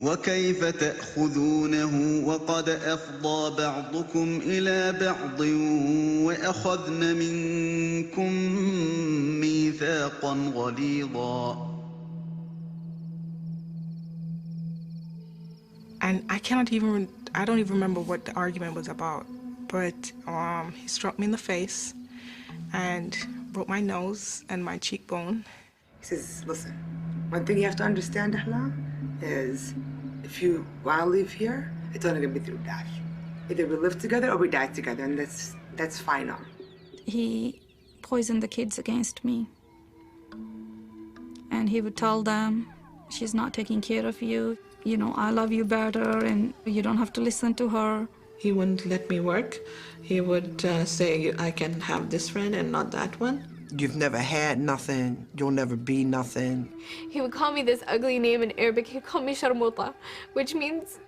وكيف تأخذونه وقد أفضى بعضكم إلى بعض وأخذن منكم ميثاقا غليظا. And I don't even remember what the argument was about, but he struck me in the face and broke my nose and my cheekbone. He says, listen, one thing you have to understand, Ahlam, is if you want to live here, it's only going to be through death. Either we live together or we die together, and that's final. He poisoned the kids against me. And he would tell them, she's not taking care of you. You know, I love you better, and you don't have to listen to her. He wouldn't let me work. He would say, I can have this friend and not that one. You've never had nothing, you'll never be nothing. He would call me this ugly name in Arabic. He'd call me Sharmuta, which means...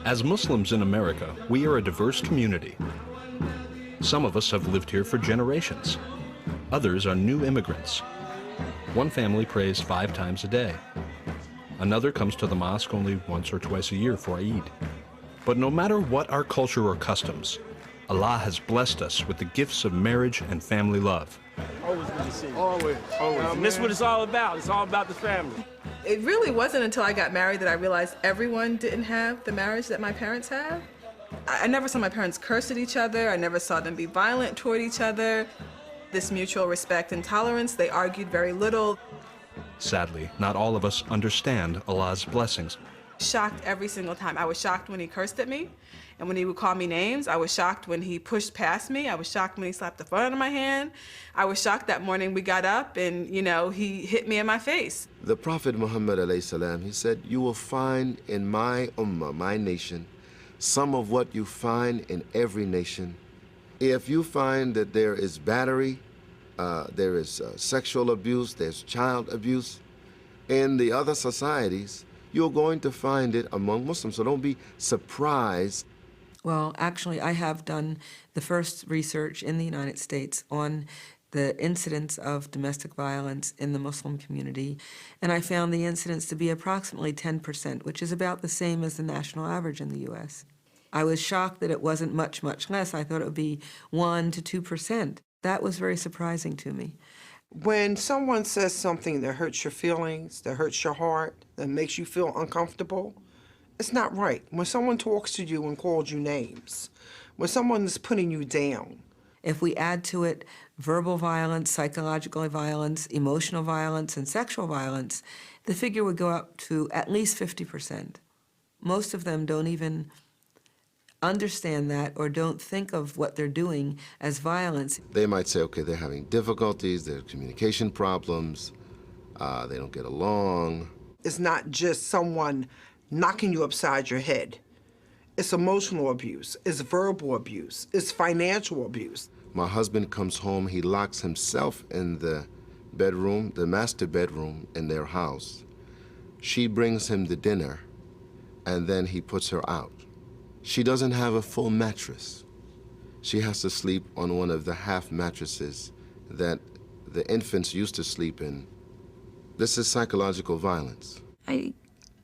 As Muslims in America, we are a diverse community. Some of us have lived here for generations. Others are new immigrants. One family prays 5 times a day. Another comes to the mosque only once or twice a year for Eid. But no matter what our culture or customs, Allah has blessed us with the gifts of marriage and family love. Always good to see you. Always. And this is what it's all about. It's all about the family. It really wasn't until I got married that I realized everyone didn't have the marriage that my parents have. I never saw my parents curse at each other. I never saw them be violent toward each other. This mutual respect and tolerance, they argued very little. Sadly, not all of us understand Allah's blessings. Shocked every single time. I was shocked when he cursed at me, and when he would call me names. I was shocked when he pushed past me. I was shocked when he slapped the phone out of my hand. I was shocked that morning we got up and, you know, he hit me in my face. The Prophet Muhammad alayhi salam, he said, you will find in my ummah, my nation, some of what you find in every nation. If you find that there is battery, there is sexual abuse, there's child abuse, in the other societies, you're going to find it among Muslims, so don't be surprised. Well, actually, I have done the first research in the United States on the incidence of domestic violence in the Muslim community, and I found the incidence to be approximately 10%, which is about the same as the national average in the U.S. I was shocked that it wasn't much, much less. I thought it would be 1 to 2%. That was very surprising to me. When someone says something that hurts your feelings, that hurts your heart, that makes you feel uncomfortable, it's not right. When someone talks to you and calls you names, when someone is putting you down. If we add to it verbal violence, psychological violence, emotional violence, and sexual violence, the figure would go up to at least 50%. Most of them don't even understand that or don't think of what they're doing as violence. They might say, okay, they're having difficulties, there are communication problems, they don't get along. It's not just someone knocking you upside your head. It's emotional abuse, it's verbal abuse, it's financial abuse. My husband comes home, he locks himself in the bedroom, the master bedroom in their house. She brings him the dinner, and then he puts her out. She doesn't have a full mattress. She has to sleep on one of the half mattresses that the infants used to sleep in. This is psychological violence. I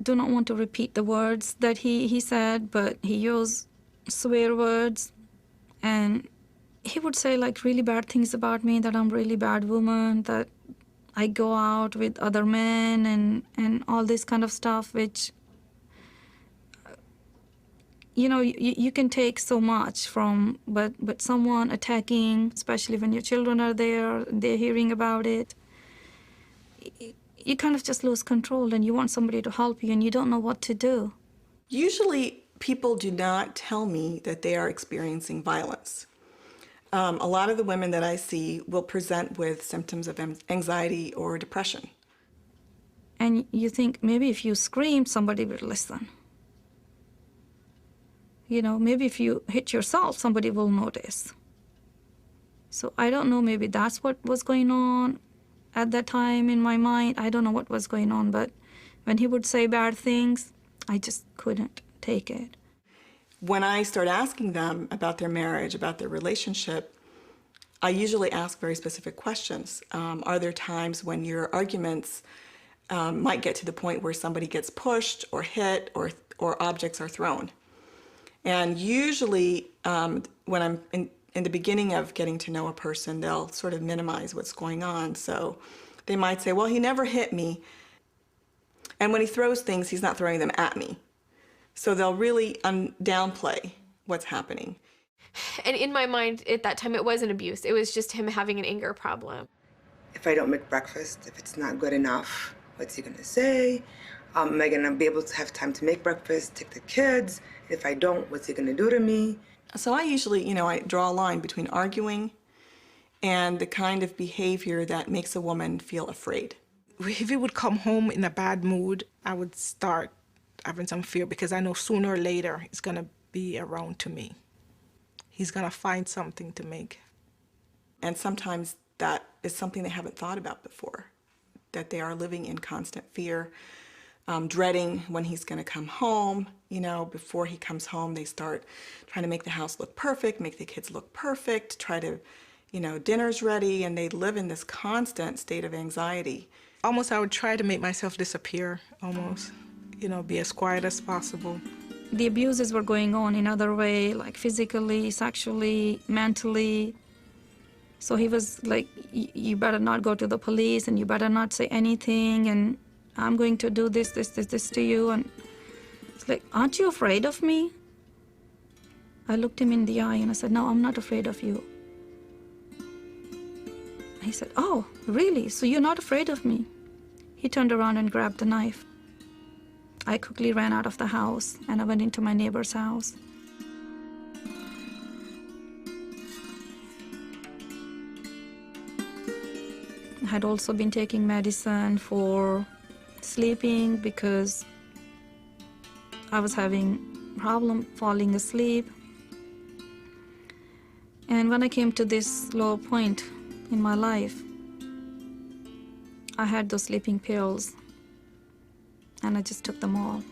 do not want to repeat the words that he said, but he used swear words, and he would say like really bad things about me, that I'm a really bad woman, that I go out with other men and all this kind of stuff, which, you know, you can take so much from, but someone attacking, especially when your children are there, they're hearing about it, you kind of just lose control and you want somebody to help you and you don't know what to do. Usually people do not tell me that they are experiencing violence. A lot of the women that I see will present with symptoms of anxiety or depression. And you think maybe if you scream, somebody will listen. You know, maybe if you hit yourself, somebody will notice. So I don't know, maybe that's what was going on at that time in my mind. I don't know what was going on, but when he would say bad things, I just couldn't take it. When I start asking them about their marriage, about their relationship, I usually ask very specific questions. Are there times when your arguments might get to the point where somebody gets pushed or hit or objects are thrown? And usually when I'm in the beginning of getting to know a person, they'll sort of minimize what's going on. So they might say, well, he never hit me. And when he throws things, he's not throwing them at me. So they'll really downplay what's happening. And in my mind, at that time, it wasn't abuse. It was just him having an anger problem. If I don't make breakfast, if it's not good enough, what's he gonna say? Am I gonna be able to have time to make breakfast, take the kids? If I don't, what's he gonna do to me? So I usually, I draw a line between arguing and the kind of behavior that makes a woman feel afraid. If he would come home in a bad mood, I would start having some fear because I know sooner or later he's gonna be around to me. He's gonna find something to make. And sometimes that is something they haven't thought about before, that they are living in constant fear, dreading when he's gonna come home. Before he comes home, they start trying to make the house look perfect, make the kids look perfect, try to, dinner's ready, and they live in this constant state of anxiety. Almost I would try to make myself disappear, almost, be as quiet as possible. The abuses were going on in other way, like physically, sexually, mentally. So he was like, you better not go to the police and you better not say anything and I'm going to do this to you. And it's like, aren't you afraid of me? I looked him in the eye and I said, no, I'm not afraid of you. He said, oh, really? So you're not afraid of me? He turned around and grabbed the knife. I quickly ran out of the house and I went into my neighbor's house. I had also been taking medicine for sleeping because I was having problem falling asleep. And when I came to this low point in my life, I had those sleeping pills and I just took them all.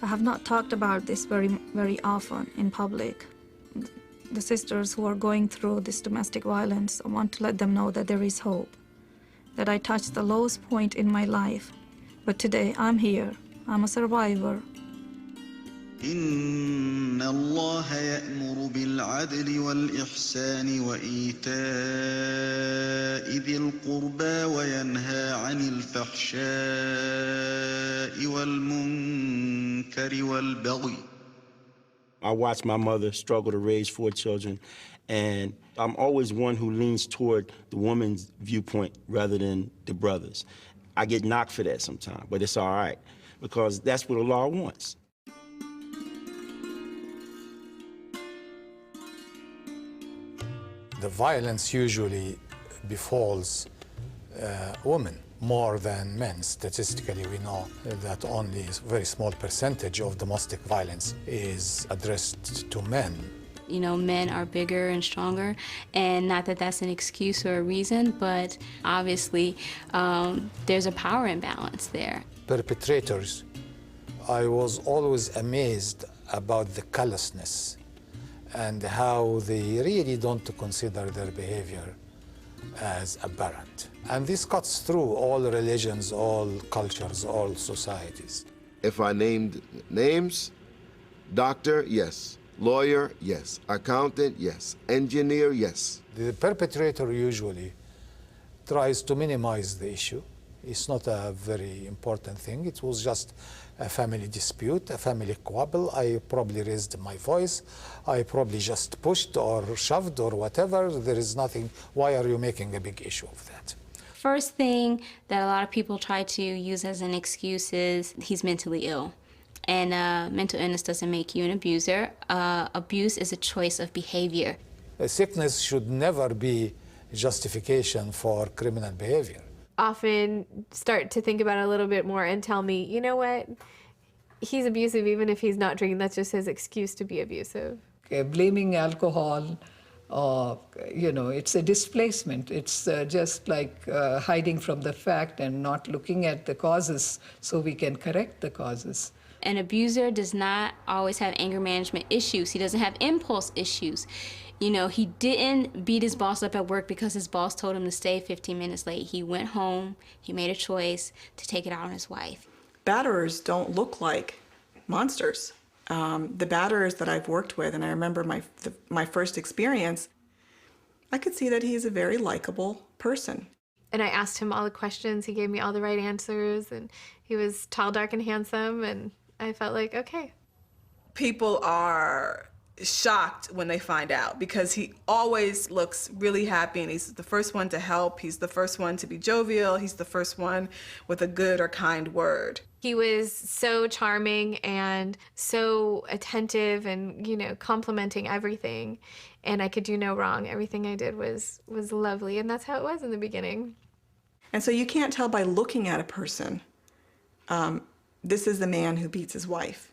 I have not talked about this very often in public. The sisters who are going through this domestic violence, I want to let them know that there is hope, that I touched the lowest point in my life, but today I'm here. I'm a survivor. إن الله يأمر بالعدل والإحسان وإيتاء ذي القربى وينهى عن الفحشاء والمنكر والبغي. I watched my mother struggle to raise 4 children, and I'm always one who leans toward the woman's viewpoint rather than the brother's. I get knocked for that sometimes, but it's all right, because that's what the law wants. The violence usually befalls women more than men. Statistically, we know that only a very small percentage of domestic violence is addressed to men. Men are bigger and stronger, and not that that's an excuse or a reason, but obviously there's a power imbalance there. Perpetrators, I was always amazed about the callousness and how they really don't consider their behavior as aberrant. And this cuts through all religions, all cultures, all societies. If I named names, doctor, yes. Lawyer, yes. Accountant, yes. Engineer, yes. The perpetrator usually tries to minimize the issue. It's not a very important thing. It was just a family dispute, a family quarrel. I probably raised my voice. I probably just pushed or shoved or whatever. There is nothing. Why are you making a big issue of that? First thing that a lot of people try to use as an excuse is he's mentally ill. And mental illness doesn't make you an abuser. Abuse is a choice of behavior. A sickness should never be justification for criminal behavior. Often start to think about it a little bit more and tell me, you know what, he's abusive even if he's not drinking. That's just his excuse to be abusive. Okay, blaming alcohol, it's a displacement. It's just like hiding from the fact and not looking at the causes so we can correct the causes. An abuser does not always have anger management issues. He doesn't have impulse issues. He didn't beat his boss up at work because his boss told him to stay 15 minutes late. He went home, he made a choice to take it out on his wife. Batterers don't look like monsters. The batterers that I've worked with, and I remember my first experience, I could see that he's a very likable person. And I asked him all the questions. He gave me all the right answers, and he was tall, dark, and handsome, and I felt like, okay. People are shocked when they find out because he always looks really happy, and he's the first one to help. He's the first one to be jovial. He's the first one with a good or kind word. He was so charming and so attentive and, complimenting everything. And I could do no wrong. Everything I did was lovely, and that's how it was in the beginning. And so you can't tell by looking at a person, this is the man who beats his wife.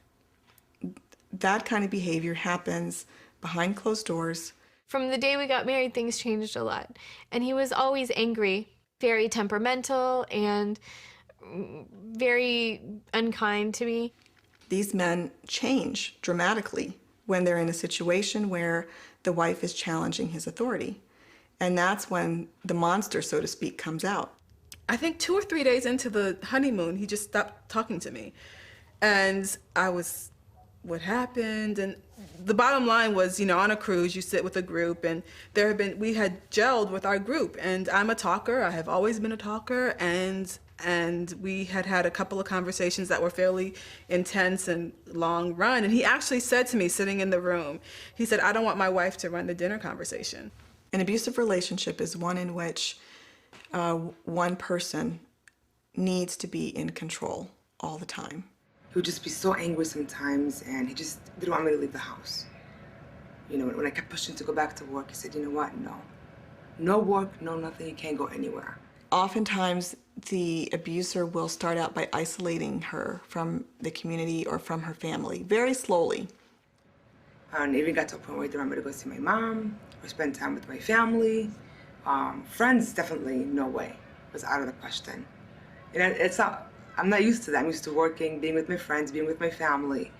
That kind of behavior happens behind closed doors. From the day we got married, things changed a lot. And he was always angry, very temperamental, and very unkind to me. These men change dramatically when they're in a situation where the wife is challenging his authority. And that's when the monster, so to speak, comes out. I think 2 or 3 days into the honeymoon, he just stopped talking to me. And I was, what happened? And the bottom line was, on a cruise, you sit with a group, and we had gelled with our group. And I'm a talker. I have always been a talker. And we had a couple of conversations that were fairly intense and long run. And he actually said to me, sitting in the room, he said, I don't want my wife to run the dinner conversation. An abusive relationship is one in which one person needs to be in control all the time. He would just be so angry sometimes, and he just didn't want me to leave the house. When I kept pushing to go back to work, he said, you know what, no. No work, no nothing, you can't go anywhere. Oftentimes, the abuser will start out by isolating her from the community or from her family, very slowly. And it even got to a point where he didn't want me to go see my mom or spend time with my family. Friends, definitely, no way. It was out of the question. And I'm not used to that. I'm used to working, being with my friends, being with my family.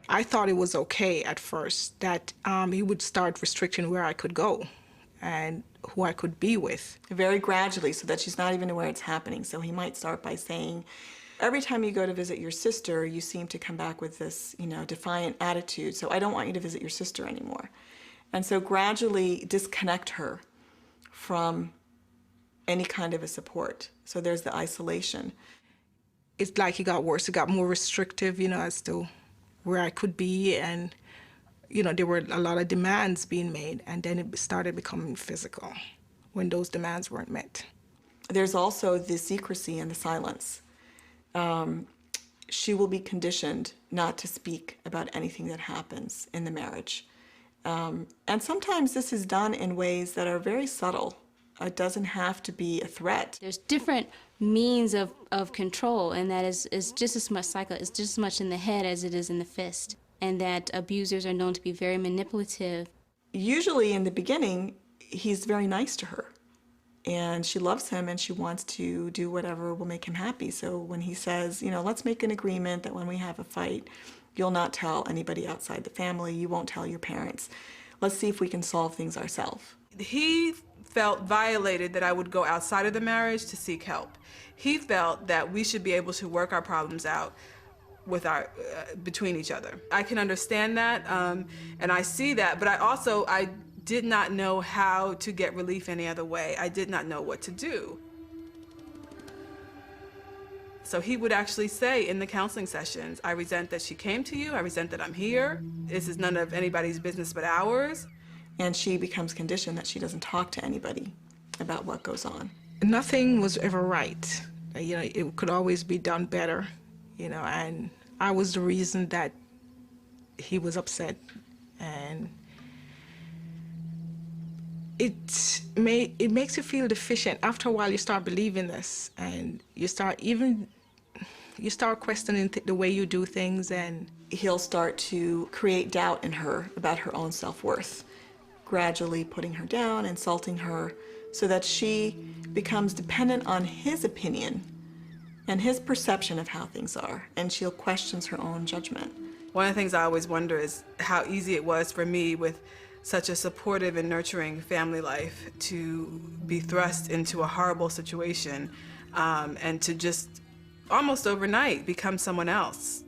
I thought it was okay at first that he would start restricting where I could go and who I could be with. Very gradually, so that she's not even aware it's happening. So he might start by saying, every time you go to visit your sister, you seem to come back with this, defiant attitude. So I don't want you to visit your sister anymore. And so gradually disconnect her from any kind of a support. So there's the isolation. It's like it got worse. It got more restrictive, as to where I could be. And, there were a lot of demands being made. And then it started becoming physical when those demands weren't met. There's also the secrecy and the silence. She will be conditioned not to speak about anything that happens in the marriage. And sometimes this is done in ways that are very subtle. It doesn't have to be a threat. There's different means of control, and that is just as much it's just as much in the head as it is in the fist. And that abusers are known to be very manipulative. Usually in the beginning, he's very nice to her. And she loves him, and she wants to do whatever will make him happy. So when he says, let's make an agreement that when we have a fight, you'll not tell anybody outside the family, you won't tell your parents. Let's see if we can solve things ourselves. He felt violated that I would go outside of the marriage to seek help. He felt that we should be able to work our problems out with between each other. I can understand that, and I see that, but I did not know how to get relief any other way. I did not know what to do. So he would actually say in the counseling sessions, I resent that she came to you, I resent that I'm here. This is none of anybody's business but ours. And she becomes conditioned that she doesn't talk to anybody about what goes on. Nothing was ever right. It could always be done better, and I was the reason that he was upset. And it makes you feel deficient. After a while, you start believing this, and you start even You start questioning the way you do things, and he'll start to create doubt in her about her own self-worth, gradually putting her down, insulting her, so that she becomes dependent on his opinion and his perception of how things are, and she'll question her own judgment. One of the things I always wonder is how easy it was for me with such a supportive and nurturing family life to be thrust into a horrible situation and to just almost overnight become someone else.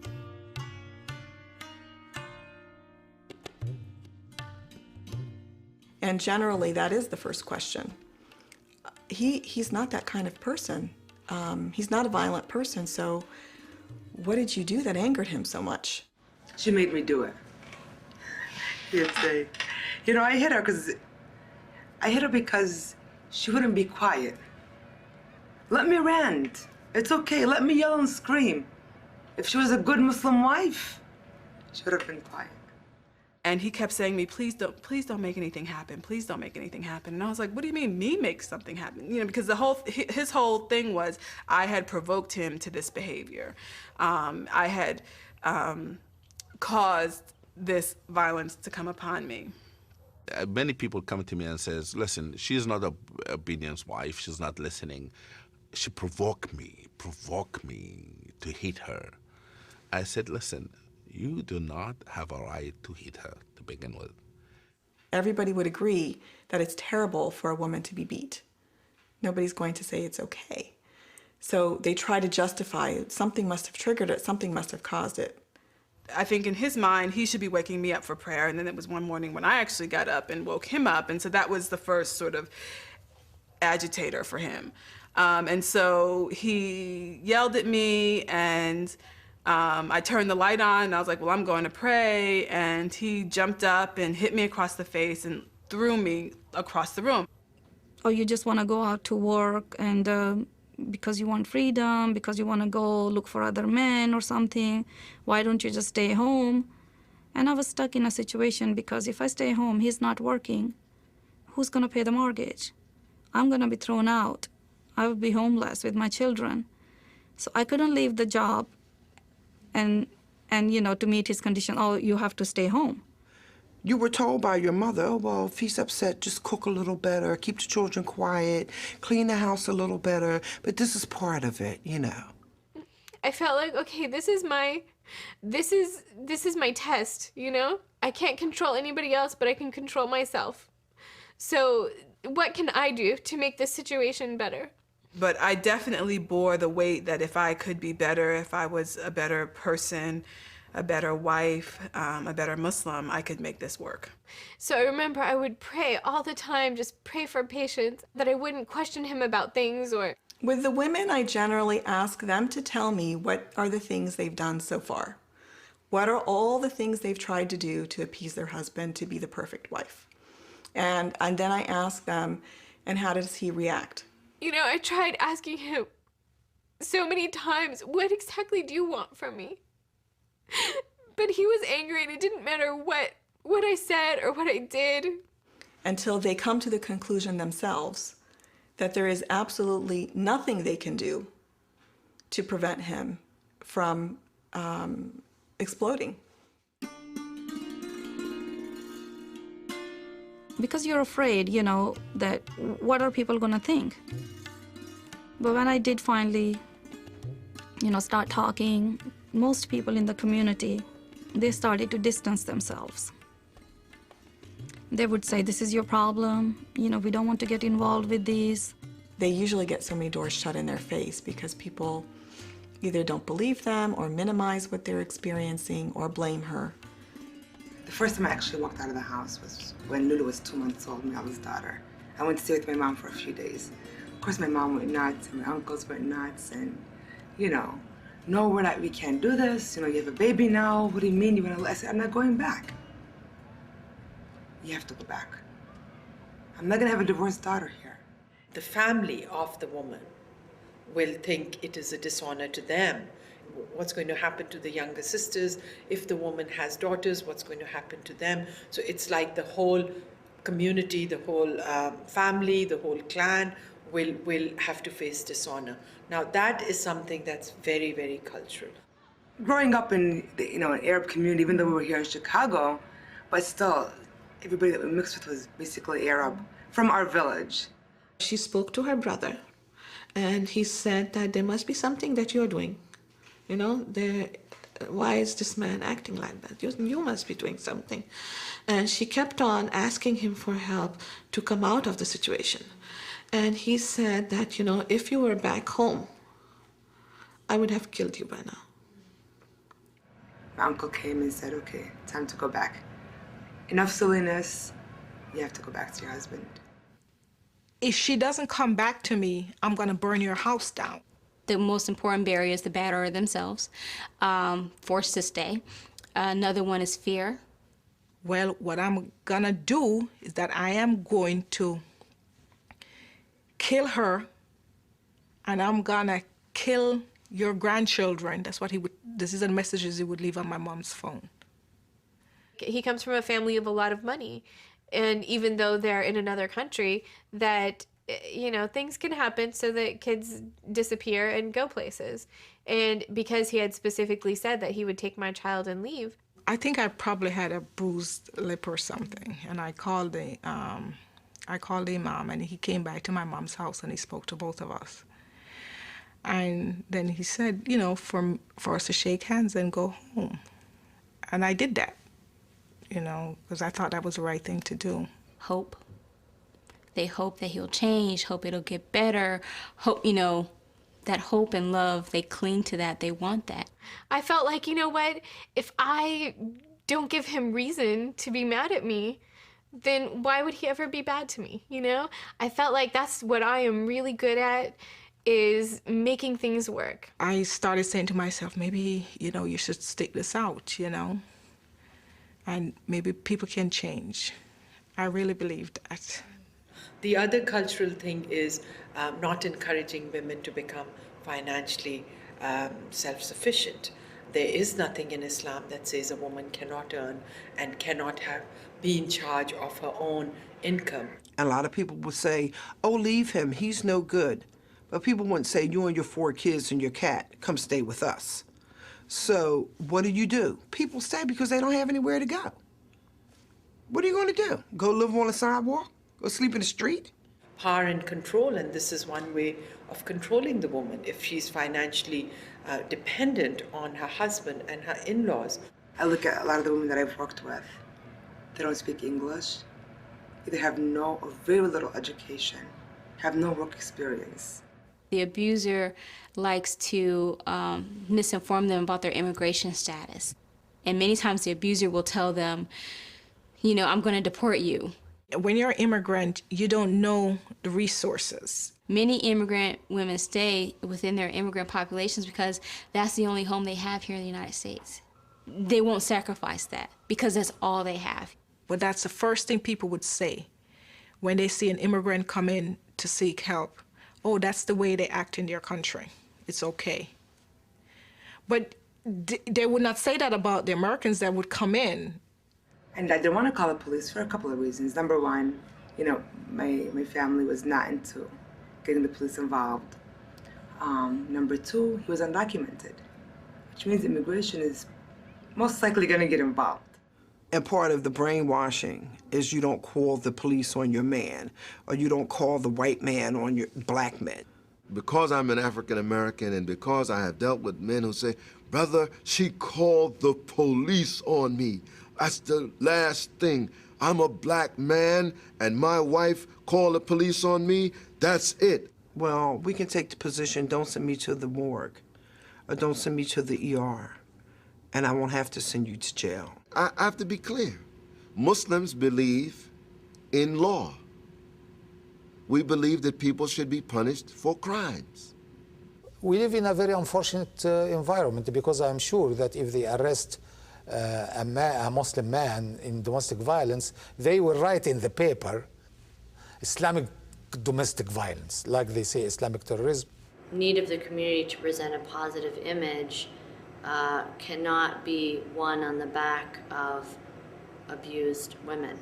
And generally, that is the first question. He's not that kind of person. He's not a violent person, so what did you do that angered him so much? She made me do it. He'd say, you know, I hit her because she wouldn't be quiet. Let me rant. It's okay. Let me yell and scream. If she was a good Muslim wife, she would have been quiet. And he kept saying to me, please don't make anything happen. Please don't make anything happen. And I was like, what do you mean, me make something happen? You know, because his whole thing was I had provoked him to this behavior. I had caused this violence to come upon me. Many people come to me and says, listen, she's not a obedience wife. She's not listening. She provoked me to hit her. I said, listen, you do not have a right to hit her to begin with. Everybody would agree that it's terrible for a woman to be beat. Nobody's going to say it's okay. So they try to justify it. Something must have triggered it. Something must have caused it. I think in his mind, he should be waking me up for prayer. And then it was one morning when I actually got up and woke him up. And so that was the first sort of agitator for him. And so he yelled at me, and I turned the light on, and I was like, well, I'm going to pray. And he jumped up and hit me across the face and threw me across the room. Or you just want to go out to work and because you want freedom, because you want to go look for other men or something, why don't you just stay home? And I was stuck in a situation because if I stay home, he's not working. Who's going to pay the mortgage? I'm going to be thrown out. I would be homeless with my children. So I couldn't leave the job and you know, to meet his condition, oh, you have to stay home. You were told by your mother, oh, well, if he's upset, just cook a little better, keep the children quiet, clean the house a little better, but this is part of it, you know. I felt like, okay, this is my test, you know? I can't control anybody else, but I can control myself. So what can I do to make this situation better? But I definitely bore the weight that if I could be better, if I was a better person, a better wife, a better Muslim, I could make this work. So I remember I would pray all the time, just pray for patience, that I wouldn't question him about things or... With the women, I generally ask them to tell me what are the things they've done so far. What are all the things they've tried to do to appease their husband to be the perfect wife? And then I ask them, and how does he react? You know, I tried asking him so many times, what exactly do you want from me? But he was angry, and it didn't matter what I said or what I did. Until they come to the conclusion themselves that there is absolutely nothing they can do to prevent him from exploding. Because you're afraid, you know, that what are people gonna think? But when I did finally, you know, start talking, most people in the community, they started to distance themselves. They would say, this is your problem, you know, we don't want to get involved with these. They usually get so many doors shut in their face because people either don't believe them or minimize what they're experiencing or blame her. The first time I actually walked out of the house was when Lulu was 2 months old, my eldest daughter. I went to stay with my mom for a few days. Of course, my mom went nuts, and my uncles went nuts, and, you know, no, we can't do this. You know, you have a baby now. What do you mean? I said, I'm not going back. You have to go back. I'm not gonna have a divorced daughter here. The family of the woman will think it is a dishonor to them. What's going to happen to the younger sisters? If the woman has daughters, what's going to happen to them? So it's like the whole community, the whole family, the whole clan will have to face dishonor. Now that is something that's very, very cultural. Growing up in the, an Arab community, even though we were here in Chicago, but still, everybody that we mixed with was basically Arab from our village. She spoke to her brother, and he said that there must be something that you're doing. Why is this man acting like that? You must be doing something. And she kept on asking him for help to come out of the situation. And he said that, if you were back home, I would have killed you by now. My uncle came and said, okay, time to go back. Enough silliness, you have to go back to your husband. If she doesn't come back to me, I'm gonna burn your house down. The most important barrier is the batterer themselves, forced to stay. Another one is fear. Well, what I'm gonna do is that I am going to kill her, and I'm gonna kill your grandchildren. That's what this is the messages he would leave on my mom's phone. He comes from a family of a lot of money. And even though they're in another country, that, things can happen so that kids disappear and go places. And because he had specifically said that he would take my child and leave. I think I probably had a bruised lip or something. And I called the Imam, and he came back to my mom's house and he spoke to both of us. And then he said, for us to shake hands and go home. And I did that, because I thought that was the right thing to do. Hope. They hope that he'll change, hope it'll get better, hope, that hope and love, they cling to that, they want that. I felt like, what, if I don't give him reason to be mad at me, then why would he ever be bad to me, I felt like that's what I am really good at, is making things work. I started saying to myself, maybe, you should stick this out, and maybe people can change. I really believe that. The other cultural thing is not encouraging women to become financially self-sufficient. There is nothing in Islam that says a woman cannot earn and cannot be in charge of her own income. A lot of people would say, oh, leave him, he's no good. But people wouldn't say, you and your 4 kids and your cat, come stay with us. So what do? People stay because they don't have anywhere to go. What are you going to do? Go live on the sidewalk? Go sleep in the street? Power and control, and this is one way of controlling the woman if she's financially dependent on her husband and her in-laws. I look at a lot of the women that I've worked with. They don't speak English. They have no or very little education, have no work experience. The abuser likes to misinform them about their immigration status. And many times the abuser will tell them, I'm going to deport you. When you're an immigrant, you don't know the resources. Many immigrant women stay within their immigrant populations because that's the only home they have here in the United States. They won't sacrifice that because that's all they have. But that's the first thing people would say when they see an immigrant come in to seek help. Oh, that's the way they act in their country. It's okay. But they would not say that about the Americans that would come in. And I didn't want to call the police for a couple of reasons. Number one, my family was not into getting the police involved. Number two, he was undocumented, which means immigration is most likely going to get involved. And part of the brainwashing is you don't call the police on your man, or you don't call the white man on your black man. Because I'm an African American and because I have dealt with men who say, brother, she called the police on me. That's the last thing. I'm a black man and my wife called the police on me. That's it. Well, we can take the position, don't send me to the morgue, or don't send me to the ER, and I won't have to send you to jail. I have to be clear. Muslims believe in law. We believe that people should be punished for crimes. We live in a very unfortunate environment because I'm sure that if they arrest a Muslim man in domestic violence, they will write in the paper Islamic domestic violence, like they say Islamic terrorism. Need of the community to present a positive image cannot be won on the back of abused women.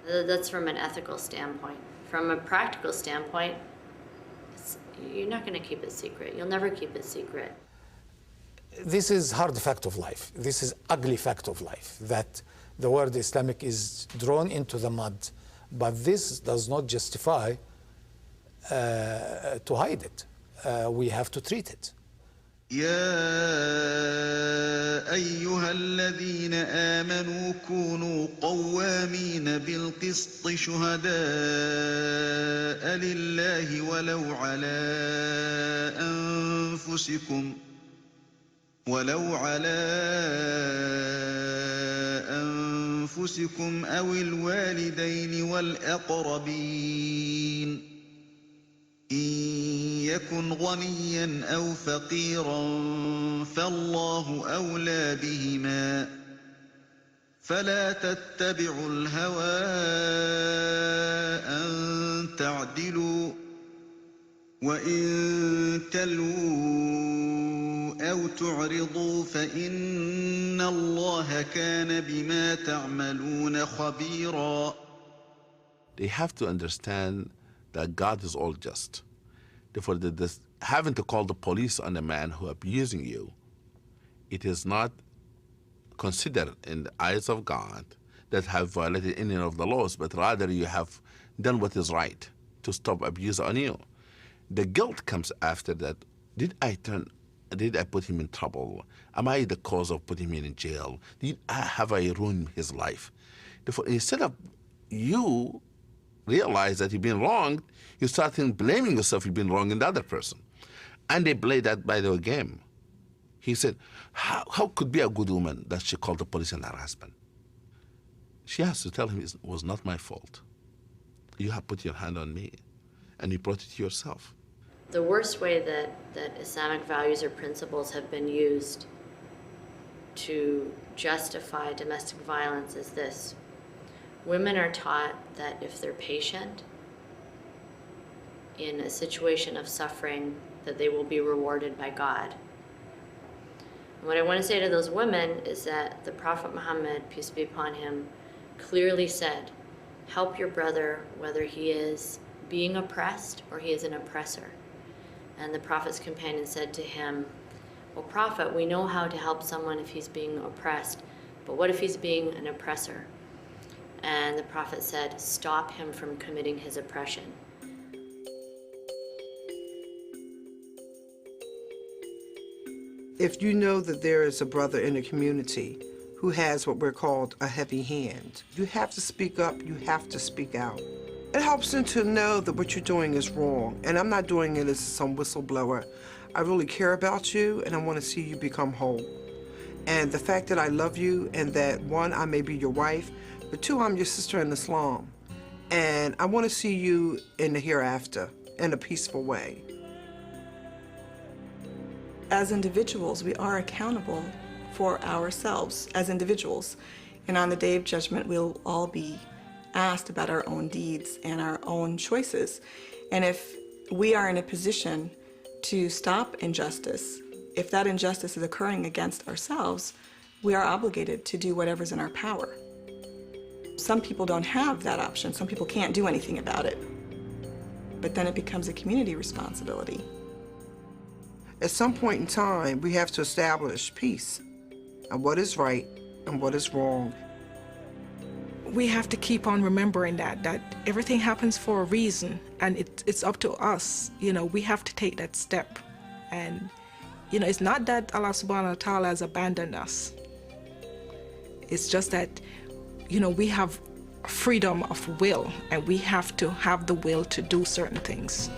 That's from an ethical standpoint. From a practical standpoint, you're not going to keep it secret. You'll never keep it secret. This is hard fact of life. This is ugly fact of life, that the word Islamic is drawn into the mud. But this does not justify to hide it. We have to treat it. يا أيها الذين آمنوا كونوا قوامين بالقسط شهداء لله ولو على أنفسكم أو الوالدين والأقربين إن يكن غنيا أو فقيرا فالله أولى بهما فلا تتبعوا الهوى أن تعدلوا وإن تلووا أو تعرضوا فإن الله كان بما تعملون خبيرا. They have to understand that God is all just. Therefore, having to call the police on a man who is abusing you, it is not considered in the eyes of God that have violated any of the laws, but rather you have done what is right to stop abuse on you. The guilt comes after that. Did I put him in trouble? Am I the cause of putting him in jail? Have I ruined his life? Therefore, instead of you realize that you've been wronged, you start blaming yourself you've been wrong in the other person. And they play that by the game. He said, how could be a good woman that she called the police on her husband? She has to tell him it was not my fault. You have put your hand on me, and you brought it to yourself. The worst way that Islamic values or principles have been used to justify domestic violence is this. Women are taught that if they're patient in a situation of suffering, that they will be rewarded by God. And what I want to say to those women is that the Prophet Muhammad, peace be upon him, clearly said, help your brother whether he is being oppressed or he is an oppressor. And the Prophet's companion said to him, well, Prophet, we know how to help someone if he's being oppressed, but what if he's being an oppressor? And the Prophet said, stop him from committing his oppression. If you know that there is a brother in the community who has what we're called a heavy hand, you have to speak up, you have to speak out. It helps them to know that what you're doing is wrong, and I'm not doing it as some whistleblower. I really care about you, and I want to see you become whole. And the fact that I love you, and that, one, I may be your wife, but two, I'm your sister in Islam. And I want to see you in the hereafter, in a peaceful way. As individuals, we are accountable for ourselves as individuals. And on the Day of Judgment, we'll all be asked about our own deeds and our own choices. And if we are in a position to stop injustice, if that injustice is occurring against ourselves, we are obligated to do whatever's in our power. Some people don't have that option. Some people can't do anything about it. But then it becomes a community responsibility. At some point in time, we have to establish peace and what is right and what is wrong. We have to keep on remembering that everything happens for a reason, and it's up to us. We have to take that step. And, it's not that Allah subhanahu wa ta'ala has abandoned us. It's just that, we have freedom of will, and we have to have the will to do certain things.